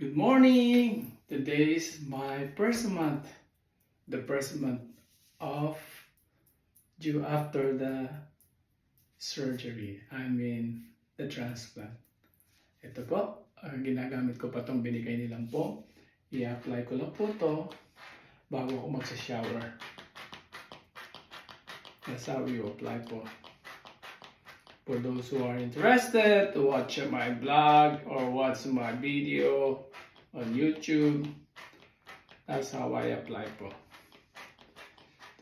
Good morning! Today is my first month. The first month of due after the surgery. I mean, the transplant. Ito po, ginagamit ko pa itong binigay nilang po. I-apply ko lang po ito bago ako magsa-shower. That's how you apply po. For those who are interested to watch my blog or watch my video on YouTube, that's how I apply po.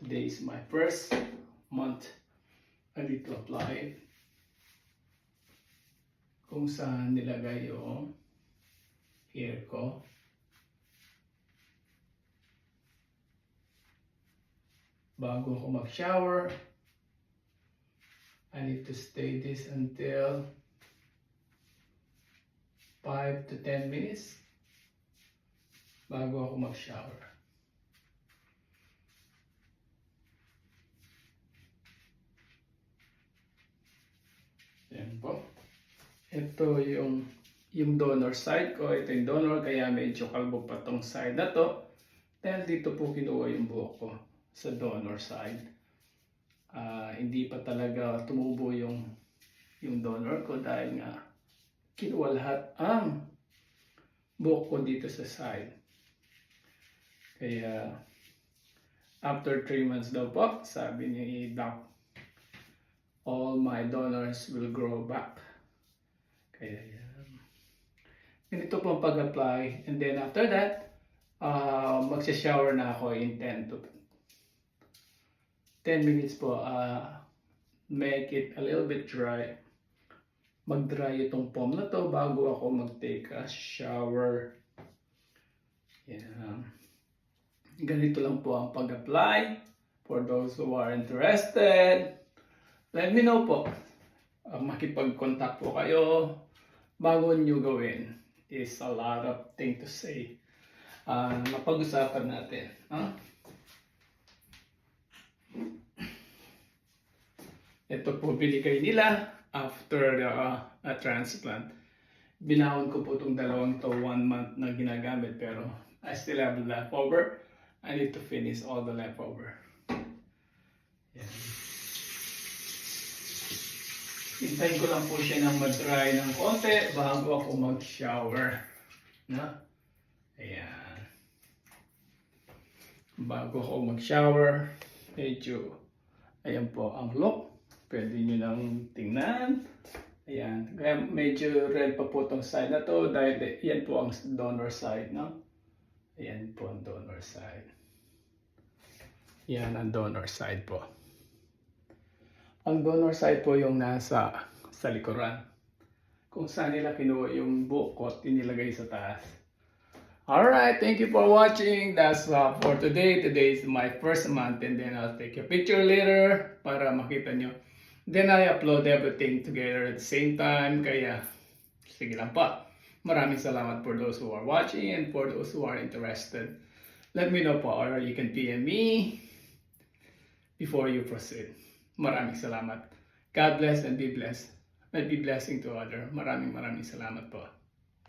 Today is my first month. I need to apply kung saan nilagay yung hair ko. Bago ako mag-shower, I need to stay this until 5 to 10 minutes bago ako mag-shower. Yan po. Ito yung donor side ko. Ito yung donor, kaya medyo kalbo pa tong side na to. Dahil dito po kinuha yung buhok ko sa donor side. Hindi pa talaga tumubo yung donor ko dahil nga kinuha lahat ang buhok ko dito sa side. Kaya after 3 months daw po, sabi ni Doc, all my donors will grow back. Kaya ganito po ang pag-apply. And then after that, magsha-shower na ako in 10 minutes po. Make it a little bit dry. Mag-dry itong foam na to bago ako mag-take a shower. Yeah. Ganito lang po ang pag-apply. For those who are interested, let me know po. Makipag-contact po kayo. Bago nyo gawin is a lot of things to say. Mapag-usapan natin. Ito po binigay nila after the transplant. Binawon ko po itong dalawang to 1 month na ginagamit, pero I still have leftover. I need to finish all the leftover. Yan. Hintayin ko lang po siya ng mag-dry ng konti bago ako mag-shower. Ayan. Bago ako mag-shower, medyo ayan po ang look. Pwede nyo lang tingnan. Ayan. Kaya medyo red pa po itong side na to dahil yan po ang donor side, no? Ayan po ang donor side. Yan ang donor side po. Ang donor side po yung nasa sa likuran. Kung saan nila kinuha yung buhok ko at inilagay sa taas. Alright, thank you for watching. That's for today. Today is my first month and then I'll take a picture later para makita nyo. Then I upload everything together at the same time. Kaya, sige lang pa. Maraming salamat for those who are watching and for those who are interested. Let me know po or you can PM me before you proceed. Maraming salamat. God bless and be blessed. And be blessing to others. Maraming salamat po.